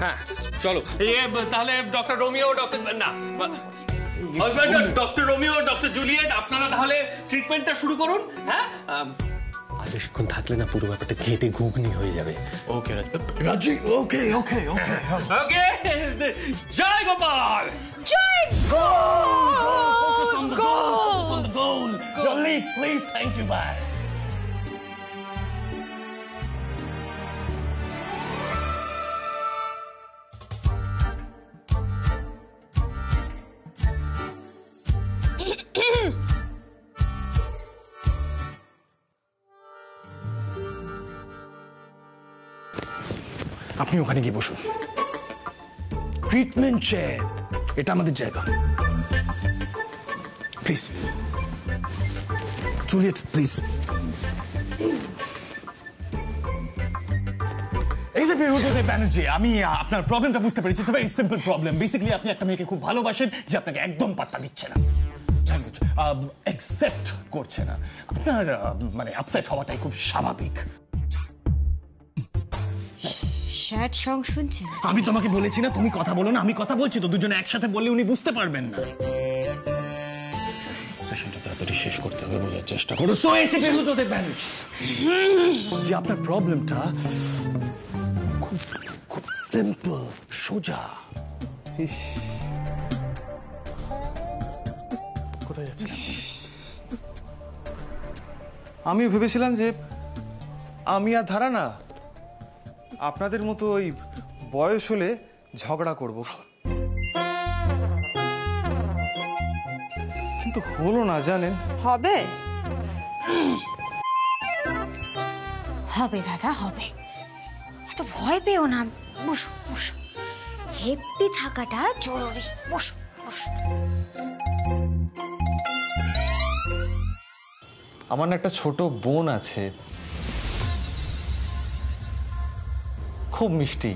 হ্যাঁ চলো তাহলে ডক্টর রোমিও ডক্টর না ডক্টর রোমিও ডক্টর জুলিয়েট আপনারা তাহলে ট্রিটমেন্টটা শুরু করুন। হ্যাঁ আর বেশিক্ষণ থাকলে না পুরো ব্যাপারটা ঘেটে ঘুগনি হয়ে যাবে। ওকে রাজি ওকে ওকে ওকে ওকে জয় গোপাল জয় গোল your leave please thank you bye আপনি ওখানে গিয়ে বসুন। ট্রিটমেন্ট চেয়ার, এটা আমাদের জায়গা। Please Juliet please. এই যে বিরুদ্ধে ব্যানার্জি, আমি আপনার প্রবলেমটা বুঝতে পেরেছি। It's very simple problem. Basically আপনি একটা মেয়েকে খুব ভালোবাসেন যে আপনাকে একদম পাত্তা দিচ্ছে না, অ্যাকসেপ্ট করছে না। আপনার মানে আপসেট হওয়াটাই খুব স্বাভাবিক। স্যাড সং শুনছেন? আমি তোমাকে বলেছি না তুমি কথা বলো না, আমি কথা বলছি তো, দুজনে একসাথে বললে উনি বুঝতে পারবেন না। সেশনটা তাড়াতাড়ি শেষ করতে হবে, বোঝার চেষ্টা করো। সো এসে বিরুদ্ধে ব্যানার্জি যে আপনার প্রবলেমটা খুব খুব সিম্পল, সোজা। কোথায় যাচ্ছে? আমি ভেবেছিলাম যে আমি আর ধারা না আপনাদের মতো ওই বয়স হলে ঝগড়া করব, কিন্তু হলো না জানেন। হবে হবে দাদা হবে, এত ভয় পেও না। বসো বসো, হ্যাপি থাকাটা জরুরি। বসো বসো। আমার না একটা ছোট বোন আছে, খুব মিষ্টি,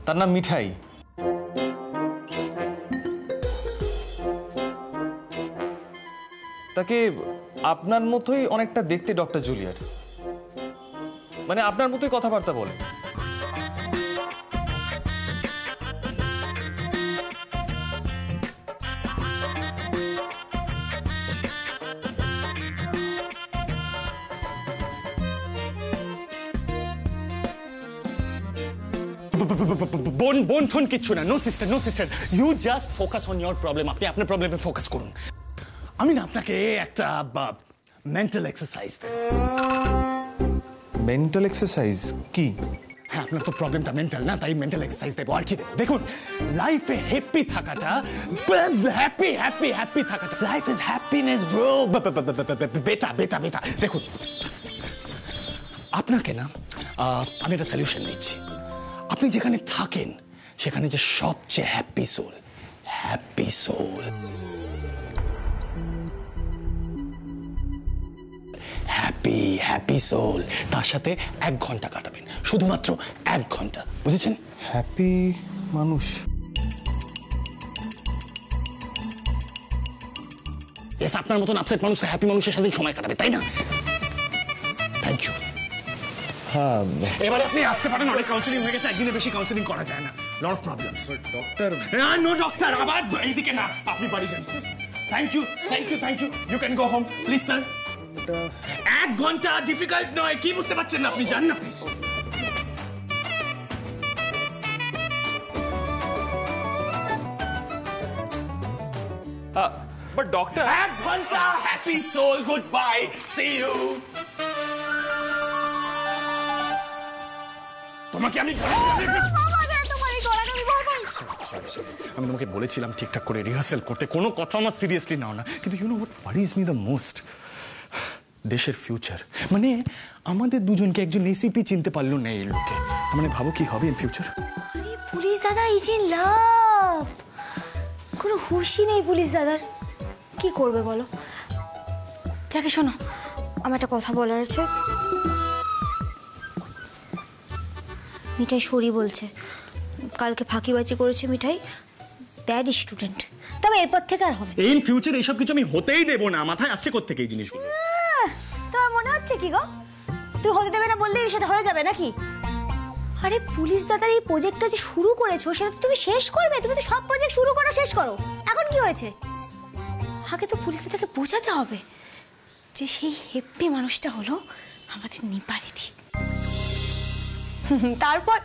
তার নাম মিঠাই। তাকে আপনার মতোই অনেকটা দেখতে ডক্টর জুলিয়েট, মানে আপনার মতোই কথাবার্তা বলে। বোন বোন ঠোন কিচ্ছু না, no sister no sister, you just focus on your problem. আপনি আপনার প্রবলেমে ফোকাস করুন। আমি না আপনাকে একটা মেন্টাল এক্সারসাইজ দেব। মেন্টাল এক্সারসাইজ কি? হ্যাঁ, আপনার তো প্রবলেমটা মেন্টাল না, তাই মেন্টাল এক্সারসাইজ দেবো। আর কি দেবো? দেখুন, লাইফে হ্যাপি থাকাটা, হ্যাপি হ্যাপি হ্যাপি থাকাটা, লাইফ ইজ হ্যাপিনেস ব্রো। বেটা বেটা বেটা দেখুন, আপনাকে না আমি একটা সলিউশন দিচ্ছি। আপনি যেখানে থাকেন সেখানে যে সবচেয়ে happy soul, happy soul, happy happy soul, তার সাথে 1 ঘন্টা কাটাবেন, শুধুমাত্র 1 ঘন্টা, বুঝেছেন? হ্যাপি মানুষ? এস, আপনার মতন আপসেট মানুষ হ্যাপি মানুষের সাথে সময় কাটাবে, তাই না? Thank you. হ্যাঁ, এবারে আপনি আসতে পারেন। অনেক কাউন্সিলিং হয়ে গেছে, একদিনে বেশি কাউন্সিলিং করা যায় না, lot of problems. Doctor no doctor, আবার এইদিকে না, আপনি বাড়ি যান। Thank you thank you thank you, you can go home please sir. 1 ঘন্টা ডিফিকাল্ট নয়, কি বুঝতে পারছেন না আপনি? যান না প্লিজ। বাট ডক্টর, 1 ঘন্টা happy soul, good bye, see you. তোমাকে আমি আমি তোমাকে বলেছিলাম ঠিকঠাক করে রিহার্সাল করতে, কোনো কথা আমার সিরিয়াসলি নাও না। কিন্তু you know what worries me the most? দেশের ফিউচার। মানে আমাদের দুজনকে একজন এসিপি চিনতে পারলো না এই লোকে, মানে ভাবো কি হবে ইন ফিউচার। আরে পুলিশ দাদা ইজ ইন লাভ, কোনো হুঁশই নেই পুলিশ দাদার। কি করবে বলো? যাকে শোনো, আমার একটা কথা বলার আছে। মিঠাই সরি বলছে, কালকে ফাঁকিবাজি করেছে মিঠাই, ব্যাড স্টুডেন্ট। তবে এরপর থেকে আর হবে ইন ফিউচার এইসব কিছু আমি হতেই দেবো না। মাথায় আসছে কোত্থেকে এই জিনিসগুলো? তোর মনে হচ্ছে কি গো? তুই হতে দেবে না বললেই সেটা হয়ে যাবে নাকি? আরে পুলিশ দাদার এই প্রজেক্টটা যে শুরু করেছো সেটা তো তুমি শেষ করবে। তুমি তো সব প্রজেক্ট শুরু করো শেষ করো, এখন কি হয়েছে? আগে তো পুলিশ দাদাকে বোঝাতে হবে যে সেই হেপ্পি মানুষটা হলো আমাদের নিপা দিদি। তারপর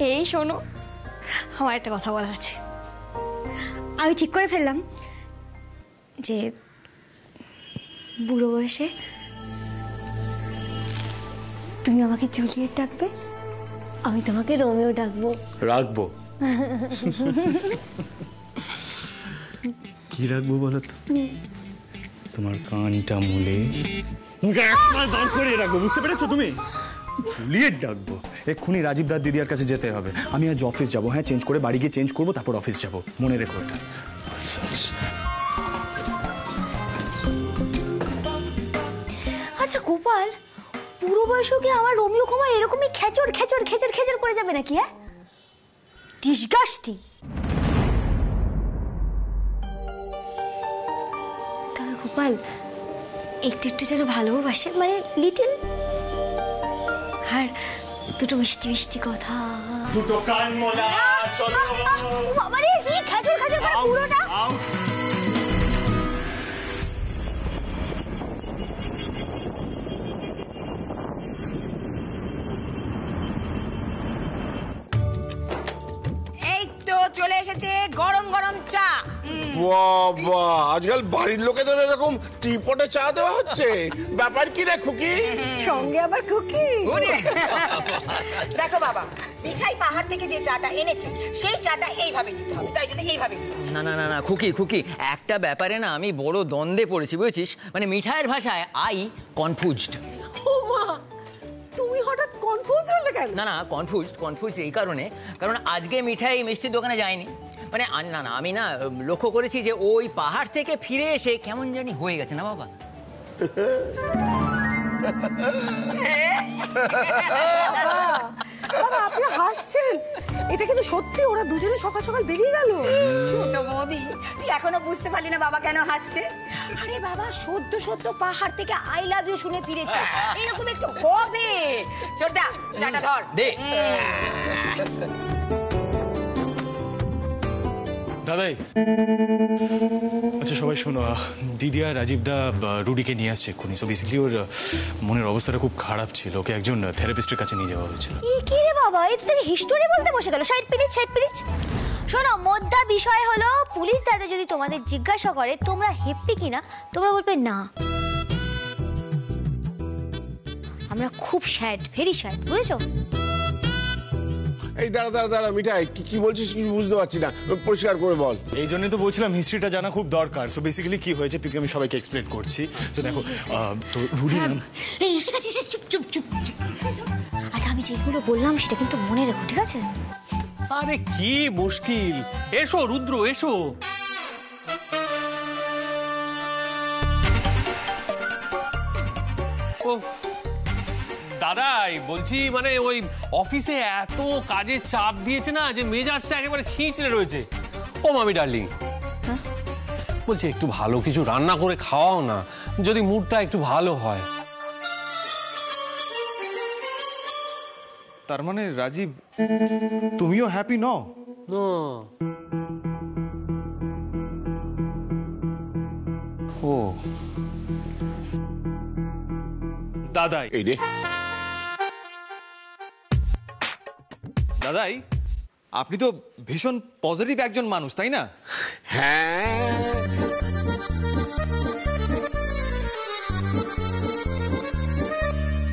এই শোনো, আমার একটা কথা বলার আছে। আমি ঠিক করে ফেললাম যে বুড়ো বয়সে তুমি আমাকে জুলিয়েট ডাকবে, আমি তোমাকে রোমিও ডাকবো। রাখবো। কি রাখবো বলো তো? তোমার কানটা মুলে দাঁড় করে রাখবো, বুঝতে পেরেছো তুমি? জুলিয়েট ডাকবো। এক্ষুনি রাজীব দার দিদিয়ার কাছে যেতে হবে। আমি আজ অফিস যাবো, হ্যাঁ চেঞ্জ করে বাড়ি গিয়ে চেঞ্জ করবো, তারপর অফিস যাবো, মনে রেখো এটা। আচ্ছা গোপাল, পুরো বয়সে কি আমার রোমিও কুমার এরকমই খেচর খেচর খেচর খেচর করে যাবে নাকি? হ্যাঁ, ডিসগাস্টিং। তবে গোপাল একটু একটু যেন ভালোবাসে, মানে লিটল, আর দুটো মিষ্টি মিষ্টি কথা। দুটো কান মোলা চলো। বাবারে কি খেচর খেচর করে পুরোটা। চলে এসেছে গরম গরম চা। বাবা, আজকাল বাড়ির লোকেদের এরকম টিপটে চা দেওয়া হচ্ছে, ব্যাপার কি রে খুকি? সঙ্গে আবার কুকি। দেখো বাবা, মিঠাই পাহাড় থেকে যে চাটা এনেছে সেই চাটা এইভাবে দিতে হবে, তাই জন্য এইভাবে দিচ্ছি। না না না না খুকি খুকি, একটা ব্যাপারে না আমি বড় দ্বন্দ্বে পড়েছি, বুঝেছিস? মানে মিঠাইয়ের ভাষায় আই কনফিউজড। ও মা, তুমি হঠাৎ কনফিউজ হলে কেন? না না কনফিউজ এই কারণে, কারণ আজকে মিঠাই মিষ্টির দোকানে যায়নি। মানে না না, আমি না লক্ষ্য করেছি যে ওই পাহাড় থেকে ফিরে এসে কেমন জানি হয়ে গেছে না বাবা। বাবা আপনি হাসছেন, এটা কিন্তু সত্যি। ওরা দুজনে সকাল সকাল বেরিয়ে গেল। ছোট বৌদি, তুই এখনো বুঝতে পারলি না বাবা কেন হাসছে? আরে বাবা, সদ্য সদ্য পাহাড় থেকে আই লাভ ইউ শুনে ফিরেছে, এরকম একটু হবে। ছোটদা চাটা ধর দে। দাদাই, আচ্ছা সবাই শোনো, দিদি আর রাজীব দা রুডিকে নিয়ে আসছে এক্ষুনি। সো বেসিক্যালি ওর মনের অবস্থাটা খুব খারাপ ছিল, ওকে একজন থেরাপিস্টের কাছে নিয়ে যাওয়া হয়েছিল। কি রে বাবা, এই তো হিস্টোরি বলতে বসে গেল। Side please. শোনো, মোদ্দা বিষয় হলো পুলিশ দাদা যদি তোমাদের জিজ্ঞাসা করে তোমরা হ্যাপি কিনা, তোমরা বলবে না, আমরা খুব স্যাড, ভেরি স্যাড, বুঝেছো? এই দাঁড়া মিঠাই, কি বলছিস কি বুঝতে পারছি না, পরিষ্কার করে বল। এই জন্যই তো বলছিলাম হিস্ট্রিটা জানা খুব দরকার। সো বেসিক্যালি কি হয়েছে পিপি, আমি সবাইকে এক্সপ্লেন করছি। তো দেখো, তো রুডি এই এসে গেছে, চুপ। আচ্ছা আমি যেগুলো বললাম সেটা কিন্তু মনে রেখো, ঠিক আছে? আরে কি মুশকিল, এসো রুদ্র এসো। দাদাই বলছি, মানে ওই অফিসে এত কাজের চাপ দিয়েছে না যে মেজাজটা একেবারে খিঁচড়ে রয়েছে। ও মামি ডার্লিং, বলছি একটু ভালো কিছু রান্না করে খাওয়াও না, যদি মুডটা একটু ভালো হয়। তার মানে রাজীব, তুমিও হ্যাপি নও? ও দাদাই, এই রে দাদাই, আপনি তো ভীষণ পজিটিভ একজন মানুষ, তাই না? হ্যাঁ,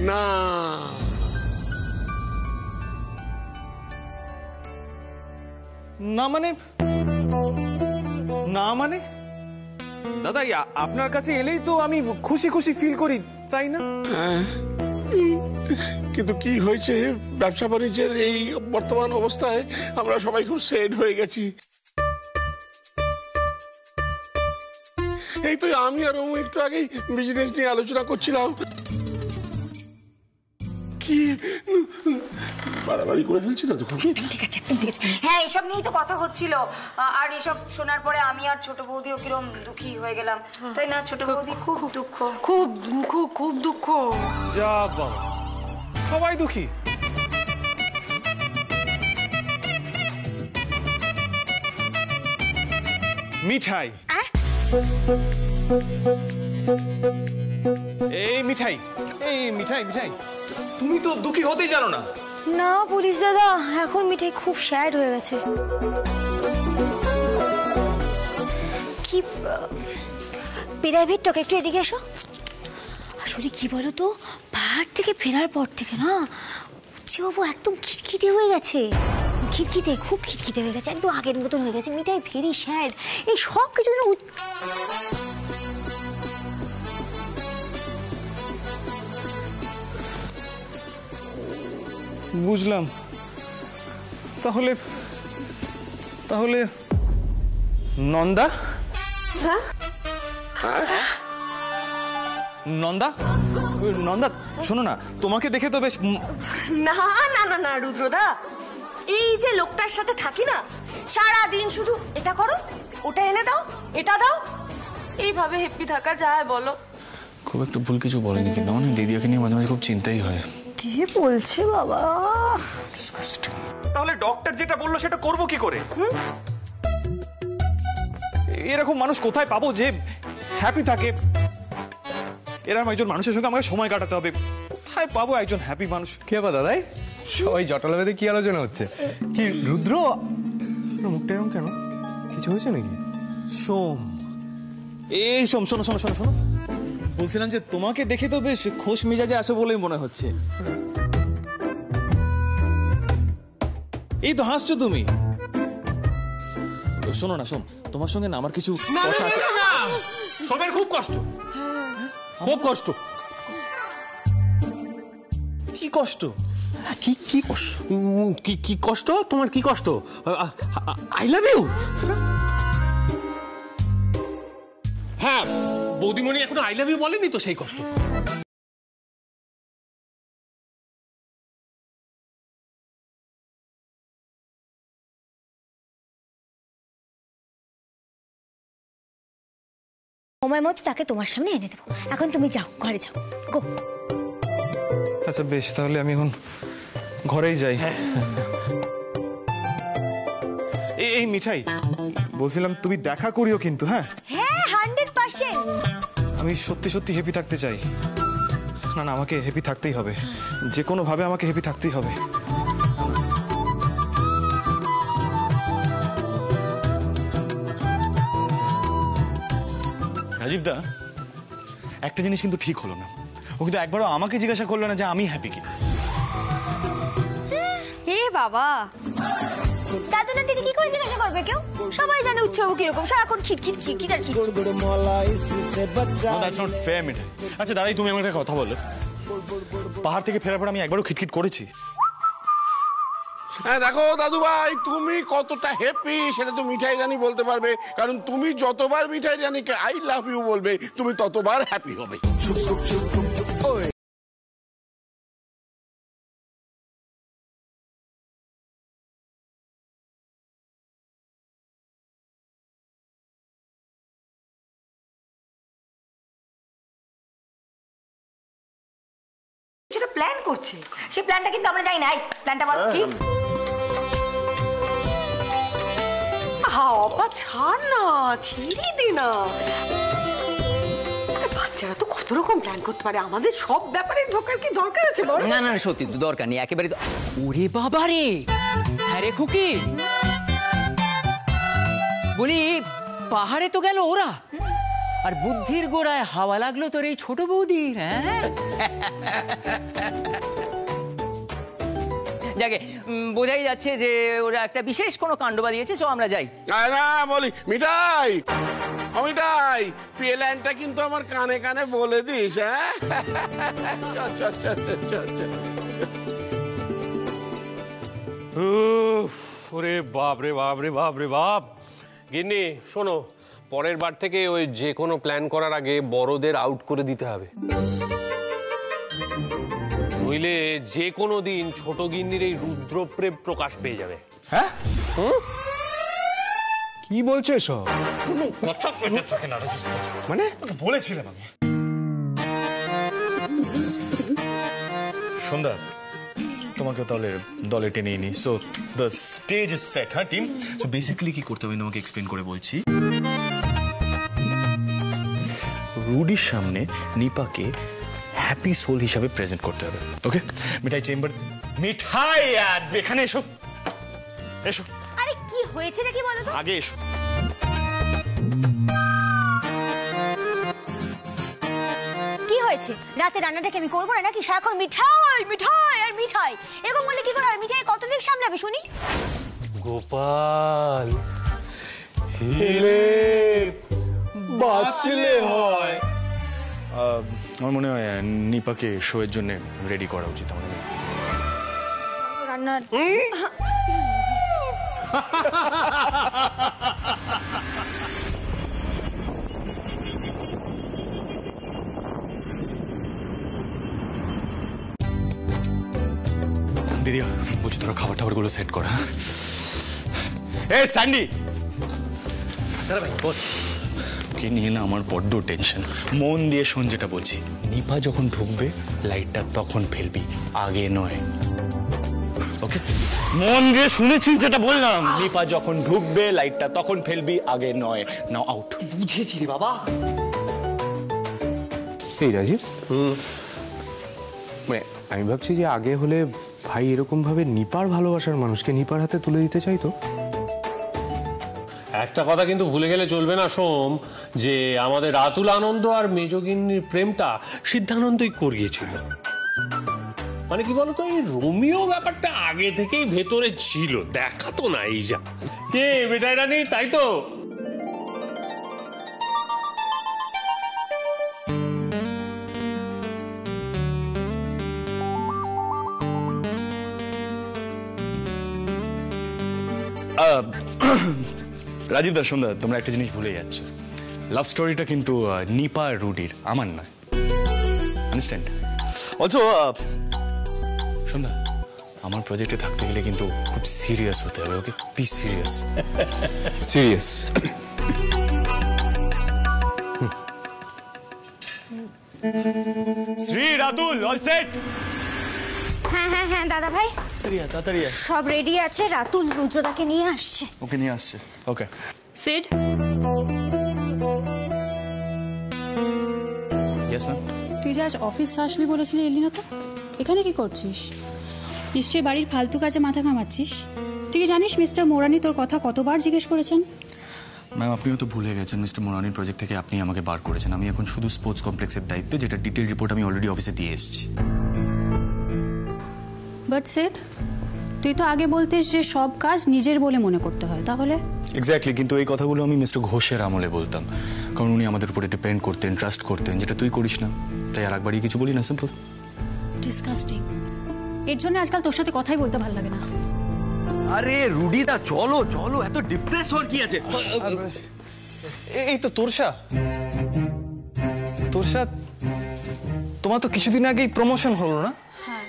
না না মানে দাদাই, আপনার কাছে এলেই তো আমি খুশি খুশি ফিল করি, তাই না? কিন্তু কি হয়েছে, ব্যবসা বাণিজ্যের এই বর্তমান অবস্থায় আমরা সবাই খুব সেড হয়ে গেছি। এই তো আমি আর ও একটু আগেই বিজনেস নিয়ে আলোচনা করছিলাম। কি বাড়াবাড়ি করে ফেলছি না তো? ঠিক আছে, একদম ঠিক আছে। হ্যাঁ, এসব নিয়েই তো কথা হচ্ছিল। আর এসব শোনার পরে আমি আর ছোট বৌদিও কিরম দুঃখী হয়ে গেলাম, তাই না ছোট বৌদি? খুব দুঃখ, খুব দুঃখ। যা বাবা, সবাই দুঃখী। মিঠাই, এই মিঠাই, এই মিঠাই, মিঠাই, তুমি তো দুঃখী হতেই জানো না। না পুলিশ দাদা, এখন মিঠাই খুব স্যাড হয়ে গেছে। কি প্রাইভেট টক, একটু এদিকে এসো। আসলে কি বলো তো, পাহাড় থেকে ফেরার পর থেকে না বাবু একদম খিটখিটে হয়ে গেছে, খিটখিটে, খুব খিটখিটে হয়ে গেছে, একদম আগের মতন হয়ে গেছে। মিঠাই ভেরি স্যাড, এই সব কিছু যেন বুঝলাম। তাহলে তাহলে নন্দা, নন্দা, নন্দা শোনো না, তোমাকে দেখে তো বেশ না না না না রুদ্রদা, এই যে লোকটার সাথে থাকি না, সারা দিন শুধু এটা করো, ওটা এনে দাও, এটা দাও, এইভাবে হ্যাপি থাকা যায় বলো? খুব একটা ভুল কিছু বলেনি, কিন্তু আমার দিদিয়াকে নিয়ে মাঝে মাঝে খুব চিন্তাই হয়। কি বলছে বাবা? তাহলে ডক্টর যেটা বললো সেটা করবো কি করে? এরকম মানুষ কোথায় পাবো যে হ্যাপি থাকে? এরকম একজন মানুষের সঙ্গে আমাকে সময় কাটাতে হবে, কোথায় পাবো একজন হ্যাপি মানুষ? কি ব্যাপার দাদাই, সবাই জটলা বেঁধে কি আলোচনা হচ্ছে? কি রুদ্র, মুখটা এরকম কেন? কিছু হয়েছে নাকি? সোম, এই সোম, শোনো শোনো শোনো শোনো, বলছিলাম যে তোমাকে দেখে তো বেশ খোশ মেজাজে আসো বলেই মনে হচ্ছে। এই তো হাসছো তুমি। শোনো না সোম, তোমার সঙ্গে না আমার কিছু কথা আছে। সবার খুব কষ্ট, খুব কষ্ট। কি কষ্ট? কি কি কষ্ট? কি কষ্ট? তোমার কি কষ্ট? I love you. হ্যাঁ, বৌদিমণি এখনো আই লাভ ইউ বলেনি তো, সেই কষ্ট। সময় মতো তাকে তোমার সামনে এনে দেবো। এখন তুমি যাও, ঘরে যাও, গো। আচ্ছা বেশ, তাহলে আমি এখন ঘরেই যাই। এই মিঠাই, বলছিলাম তুমি দেখা করিও কিন্তু। হ্যাঁ হ্যাঁ, 100%। আমি সত্যি সত্যি হ্যাপি থাকতে চাই। না না, আমাকে হ্যাপি থাকতেই হবে, যে কোনো ভাবে আমাকে হ্যাপি থাকতেই হবে। রাজীব দা, একটা জিনিস কিন্তু ঠিক হলো না, ও কিন্তু একবারও আমাকে জিজ্ঞাসা করলো না যে আমি হ্যাপি কিনা। হে বাবা, দাদু না দিদি কি করে জিজ্ঞাসা করবে কেউ? সবাই জানে উৎসব কিরকম, সারাক্ষণ খিটখিট খিটখিট আর কি। দ্যাটস নট ফেয়ার মিঠাই। আচ্ছা দাদাই, তুমি আমাকে একটা কথা বলো, পাহাড় থেকে ফেরার পর আমি একবারও খিটখিট করেছি? হ্যাঁ দেখো দাদু ভাই, তুমি কতটা হ্যাপি সেটা তো মিঠাই রানী বলতে পারবে, কারণ তুমি যতবার মিঠাই রানীকে আই লাভ ইউ বলবে, তুমি ততবার হ্যাপি হবে। সেটা প্ল্যান করছে, সেই প্ল্যানটা কিন্তু আমরা জানি না। এই প্ল্যানটা বল কি? বাবা ছাড় না, ছেড়ে দে না। বাচ্চারা তো কত রকম প্ল্যান করতে পারে, আমাদের সব ব্যাপারে ঢোকার কি দরকার আছে বল? না না সত্যি তো দরকার নেই একেবারে। ওরে বাবা রে, হ্যাঁ রে খুকি, বলি পাহাড়ে তো গেল ওরা, আর বুদ্ধির গোড়ায় হাওয়া লাগলো তোর এই ছোট বৌদির। হ্যাঁ যাকে বোঝাই যাচ্ছে যে ওরা একটা বিশেষ কোনো কাণ্ড বাদিয়েছে। চ আমরা যাই। না বলি মিঠাই, ও মিঠাই, প্ল্যানটা কিন্তু আমার কানে কানে বলে দিস। হ্যাঁ ওরে বাপ রে বাপ রে বাপ রে বাপ। গিন্নি শোনো, পরের বার থেকে ওই যে কোনো প্ল্যান করার আগে বড়দের আউট করে দিতে হবে, নইলে যে কোনো দিন ছোট গিন্নির এই রুদ্রপ্রেম প্রকাশ পেয়ে যাবে। হ্যাঁ, কি বলছো এসব? কোনো কথা পেতে থাকে না রাজীব, মানে বলেছিলাম আমি। সন্ধ্যা, তোমাকে তাহলে দলে টেনে নি। So the stage is set. হ্যাঁ টিম, সো বেসিক্যালি কি করতে হবে তোমাকে এক্সপ্লেন করে বলছি। রুডির সামনে নিপাকে হ্যাপি সোল হিসাবে প্রেজেন্ট করতে হবে। ওকে মিঠাই চেম্বার, মিঠাই এখানে এসো, এসো। আরে কি হয়েছে নাকি বলো তো? আগে এসো। কি হয়েছে? রাতে রান্নাটা কি আমি করবো না নাকি? সারাক্ষণ মিঠাই মিঠাই আর মিঠাই এরকম বলে কি করে হয়? মিঠাই কতদিন সামলাবে শুনি? গোপাল হেলে বাঁচলে হয়। আমার মনে হয় নিপাকে শো এর জন্য রেডি করা উচিত। আমার রান্নার দিদি বলছি তোরা খাবার টাবার গুলো সেট করা। এ স্যান্ডি, কে নিয়ে না আমার বড্ড টেনশন। মন দিয়ে শোন যেটা বলছি, নিপা যখন ঢুকবে লাইটটা তখন ফেলবি, আগে নয়। ওকে, মন দিয়ে শুনেছিস যেটা বললাম? নিপা যখন ঢুকবে লাইটটা তখন ফেলবি, আগে নয়। নাও আউট। বুঝেছি রে বাবা। এই রাজীব, মানে আমি ভাবছি যে আগে হলে ভাই এরকম ভাবে নিপার ভালোবাসার মানুষকে নিপার হাতে তুলে দিতে চাইতো। একটা কথা কিন্তু ভুলে গেলে চলবে না সোম, যে আমাদের রাতুল আনন্দ আর মেজগিন্নির প্রেমটা সিদ্ধানন্দই করিয়েছিল। মানে কি বলতো, এই রোমিও ব্যাপারটা আগে থেকেই ভেতরে ছিল, দেখাতো না। এই যা কে বেটাই রানী, তাই তো? রাজীব দা, সন্ধ্যা, তোমরা একটা জিনিস ভুলে যাচ্ছ। লাভ স্টোরিটা কিন্তু নিপা আর রুডির, আমার নয়। আন্ডারস্ট্যান্ড? অলসো সন্ধ্যা, আমার প্রজেক্টে থাকতে গেলে কিন্তু খুব সিরিয়াস হতে হবে। Okay, be serious. Serious. Shri Ratul, all set? হ্যাঁ হ্যাঁ হ্যাঁ দাদা ভাই, তাড়াতাড়ি সব রেডি আছে। রাতুল রুদ্রদাকে নিয়ে আসছে। ওকে নিয়ে আসছে। ওকে সিড, ইয়েস ম্যাম। তুই যে আজ অফিস আসবি বলেছিলি, এলি না তো? এখানে কি করছিস? নিশ্চয়ই বাড়ির ফালতু কাজে মাথা ঘামাচ্ছিস। তুই কি জানিস মিস্টার মোরানি তোর কথা কতবার জিজ্ঞেস করেছেন? ম্যাম, আপনি হয়তো ভুলে গেছেন, মিস্টার মোরানির প্রজেক্ট থেকে আপনি আমাকে বার করেছেন। আমি এখন শুধু স্পোর্টস কমপ্লেক্সের দায়িত্বে, যেটা ডিটেল রিপোর্ট আমি অলরেডি অফিসে দিয়ে এসেছি। বাট সিড, তুই তো আগে বলতিস যে সব কাজ নিজের বলে মনে করতে হয়, তাহলে? এক্স্যাক্টলি, কিন্তু এই কথাগুলো আমি মিস্টার ঘোষের আমলে বলতাম, কারণ উনি আমাদের উপরে ডিপেন্ড করতেন, ট্রাস্ট করতেন, যেটা তুই করিস না। তাই আর একবারই কিছু বলি না, সিম্পল। ডিসকাস্টিং। এর জন্য আজকাল তোর সাথে কথাই বলতে ভালো লাগে না। আরে রুডিদা, চলো চলো, এত ডিপ্রেসড হওয়ার কি আছে? এই তো তোরসা, তোমার তো কিছুদিন আগেই প্রমোশন হলো না? হ্যাঁ।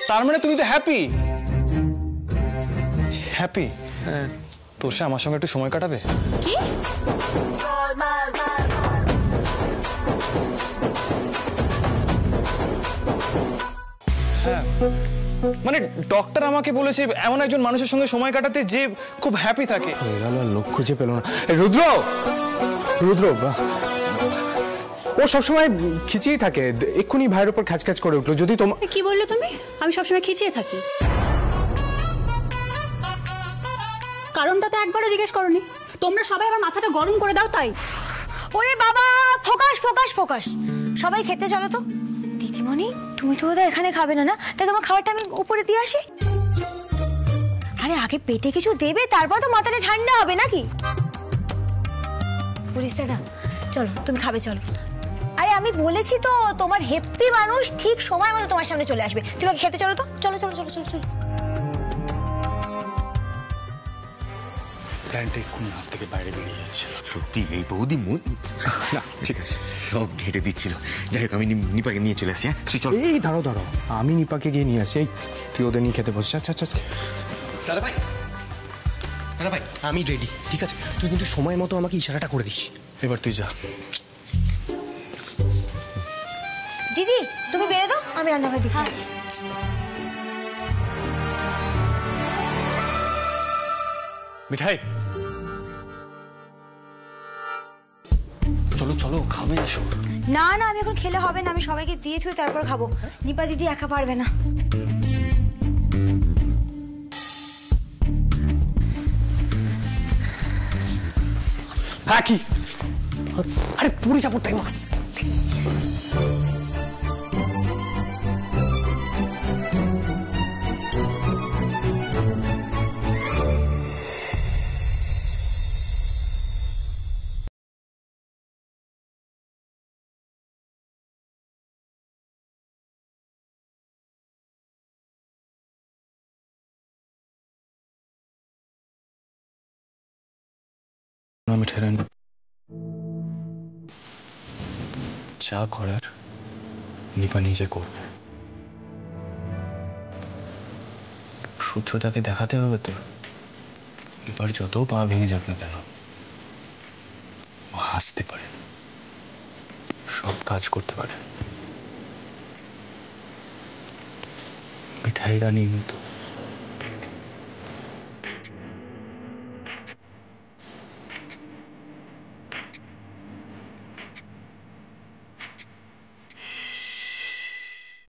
তার মানে তুমি তো হ্যাপি। হ্যাপি? তোরসা আমার সঙ্গে একটু সময় কাটাবে? কি? হ্যাঁ, মানে ডক্টর আমাকে বলেছে এমন একজন মানুষের সঙ্গে সময় কাটাতে যে খুব হ্যাপি থাকে। লোক খুঁজে পেল না। রুদ্র, রুদ্র ও সবসময় খিচিয়েই থাকে। এক্ষুনি ভাইয়ের উপর খাচখাচ করে উঠলো। যদি তোমার... কি বললে তুমি? আমি সবসময় খিচিয়ে থাকি? কারণটা তো একবারও জিজ্ঞেস করনি। তোমরা সবাই আমার মাথাটা গরম করে দাও তাই। ওরে বাবা, ফোকাস ফোকাস ফোকাস। সবাই খেতে চলো তো। দিদিমণি, তুমি তো বোধহয় এখানে খাবে না, না? তাই তোমার খাবারটা আমি উপরে দিয়ে আসি। আরে আগে পেটে কিছু দেবে, তারপর তো মাথাটা ঠান্ডা হবে নাকি? পুলিশ দাদা, চলো তুমি খাবে, চলো। আরে আমি বলেছি তো, তোমার হেপি মানুষ ঠিক সময় মতো তোমার সামনে চলে আসবে। তুমি খেতে চলো তো, চলো চলো চলো চলো চলো। প্ল্যানটা এক্ষুনি হাত থেকে বাইরে বেরিয়ে যাচ্ছে। সত্যি এই বৌদি মুদ না, ঠিক আছে, সব ঘেটে দিচ্ছিল। যাই হোক, আমি নিপাকে নিয়ে চলে আসি। হ্যাঁ চলো। এই দাঁড়াও দাঁড়াও, আমি নিপাকে গিয়ে নিয়ে আসি। এই তুই ওদের নিয়ে খেতে বসছিস। আচ্ছা আচ্ছা। দাদা ভাই, দাদা ভাই, আমি রেডি, ঠিক আছে? তুই কিন্তু সময় মতো আমাকে ইশারাটা করে দিস। এবার তুই যা। দিদি তুমি বেরো দাও, আমি রান্নাঘরে দিচ্ছি। আচ্ছা। মিঠাই, চলো চলো। খাবে এসো। না না, আমি এখন খেলে হবে না, আমি সবাইকে দিয়ে থুয়ে তারপর খাবো। নিপা দিদি একা পারবে না। হ্যাঁ কি? আরে পুরি চাপুর টাইম আস। মিঠাই রানী যা করার নিপা নিজে করবে। সূত্রটাকে দেখাতে হবে তো নিপার যত পা ভেঙে যাক না কেন ও হাসতে পারে, সব কাজ করতে পারে মিঠাই রানীর মতো।